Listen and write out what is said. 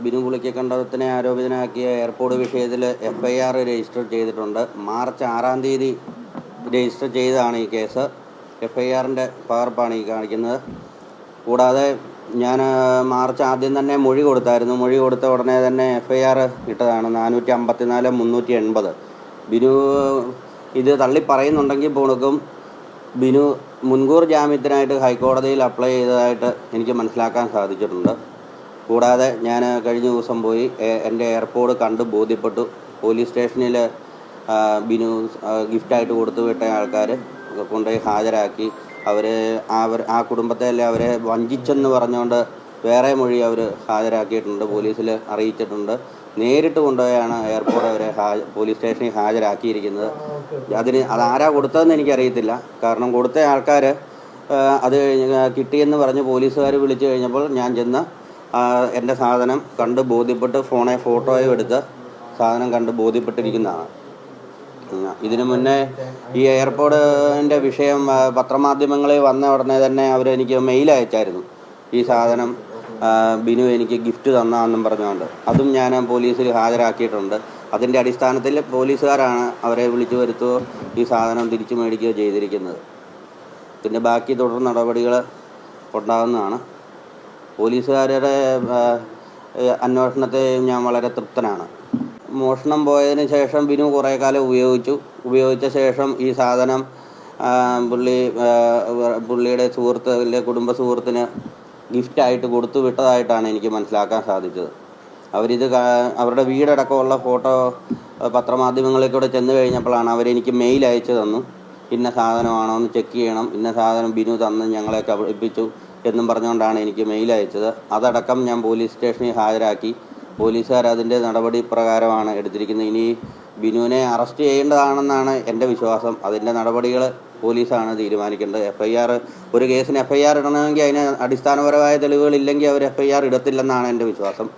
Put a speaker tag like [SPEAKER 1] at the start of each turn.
[SPEAKER 1] Binu പുളിക്കക്കണ്ടത്തിനെ ആരോപിതനാക്കിയ airport വിഷയത്തിൽ FIR register ചെയ്തിട്ടുണ്ട്. March 6-ാം തീയതി രജിസ്റ്റർ ചെയ്തതാണ് ഈ കേസ്. FIRൻ്റെ പകർപ്പാണ് ഈ കാണിക്കുന്നത്. കൂടാതെ ഞാൻ മാർച്ച് ആദ്യം തന്നെ മൊഴി കൊടുത്തായിരുന്നു. മൊഴി കൊടുത്ത ഉടനെ തന്നെ FIR ഇട്ടതാണ് 454-380. ബിനു ഇത് തള്ളി പറയുന്നുണ്ടെങ്കിൽ പോലും ബിനു മുൻകൂർ ജാമ്യത്തിനായിട്ട് ഹൈക്കോടതിയിൽ അപ്ലൈ ചെയ്തതായിട്ട് എനിക്ക് മനസ്സിലാക്കാൻ സാധിച്ചിട്ടുണ്ട്. കൂടാതെ ഞാൻ കഴിഞ്ഞ ദിവസം പോയി എൻ്റെ എയർപോർട്ട് കണ്ട് ബോധ്യപ്പെട്ടു. പോലീസ് സ്റ്റേഷനിൽ ബിനു ഗിഫ്റ്റായിട്ട് കൊടുത്തു വിട്ട ആൾക്കാർ കൊണ്ടുപോയി ഹാജരാക്കി. ആ കുടുംബത്തെയല്ലേ അവരെ വഞ്ചിച്ചെന്ന് പറഞ്ഞുകൊണ്ട് വേറെ മൊഴി അവർ ഹാജരാക്കിയിട്ടുണ്ട്, പോലീസിൽ അറിയിച്ചിട്ടുണ്ട്. നേരിട്ട് കൊണ്ടുപോയാണ് എയർപോർട്ട് അവരെ പോലീസ് സ്റ്റേഷനിൽ ഹാജരാക്കിയിരിക്കുന്നത്. അതാരാ കൊടുത്തതെന്ന് എനിക്കറിയത്തില്ല. കാരണം കൊടുത്ത ആൾക്കാർ അത് കിട്ടിയെന്ന് പറഞ്ഞ് പോലീസുകാർ വിളിച്ചു കഴിഞ്ഞപ്പോൾ ഞാൻ ചെന്ന് എൻ്റെ സാധനം കണ്ട് ബോധ്യപ്പെട്ട് ഫോട്ടോയും എടുത്ത് സാധനം കണ്ട് ബോധ്യപ്പെട്ടിരിക്കുന്നതാണ്. ഇതിനു മുന്നേ ഈ എയർപോർട്ടിൻ്റെ വിഷയം പത്രമാധ്യമങ്ങളിൽ വന്ന ഉടനെ തന്നെ അവരെനിക്ക് മെയിൽ അയച്ചായിരുന്നു. ഈ സാധനം ബിനു എനിക്ക് ഗിഫ്റ്റ് തന്നാന്നും പറഞ്ഞുകൊണ്ട്. അതും ഞാൻ പോലീസിൽ ഹാജരാക്കിയിട്ടുണ്ട്. അതിൻ്റെ അടിസ്ഥാനത്തിൽ പോലീസുകാരാണ് അവരെ വിളിച്ചു വരുത്തുകയോ ഈ സാധനം തിരിച്ചു മേടിക്കുകയോ ചെയ്തിരിക്കുന്നത്. പിന്നെ ബാക്കി തുടർ നടപടികൾ ഉണ്ടാകുന്നതാണ്. പോലീസുകാരുടെ അന്വേഷണത്തെ ഞാൻ വളരെ തൃപ്തനാണ്. മോഷണം പോയതിന് ശേഷം ബിനു കുറേ കാലം ഉപയോഗിച്ച ശേഷം ഈ സാധനം പുള്ളിയുടെ സുഹൃത്തിൻ്റെ കുടുംബ സുഹൃത്തിന് ഗിഫ്റ്റായിട്ട് കൊടുത്തു വിട്ടതായിട്ടാണ് എനിക്ക് മനസ്സിലാക്കാൻ സാധിച്ചത്. അവരുടെ വീടടക്കമുള്ള ഫോട്ടോ പത്രമാധ്യമങ്ങളിൽ കൂടെ ചെന്ന് കഴിഞ്ഞപ്പോഴാണ് അവരെനിക്ക് മെയിൽ അയച്ചു തന്നു. ഇന്ന സാധനമാണോ എന്ന് ചെക്ക് ചെയ്യണം, ഇന്ന സാധനം ബിനു തന്ന് ഞങ്ങളെ കബളിപ്പിച്ചു എന്നും പറഞ്ഞുകൊണ്ടാണ് എനിക്ക് മെയിൽ അയച്ചത്. അതടക്കം ഞാൻ പോലീസ് സ്റ്റേഷനിൽ ഹാജരാക്കി. പോലീസുകാർ അതിൻ്റെ നടപടി പ്രകാരമാണ് എടുത്തിരിക്കുന്നത്. ഇനി ബിനുവിനെ അറസ്റ്റ് ചെയ്യേണ്ടതാണെന്നാണ് എൻ്റെ വിശ്വാസം. അതിൻ്റെ നടപടികൾ പോലീസാണ് തീരുമാനിക്കേണ്ടത്. ഒരു കേസിന് FIR ഇടണമെങ്കിൽ അതിന് അടിസ്ഥാനപരമായ തെളിവുകളില്ലെങ്കിൽ അവർ FIR ഇടത്തില്ലെന്നാണ് എൻ്റെ വിശ്വാസം.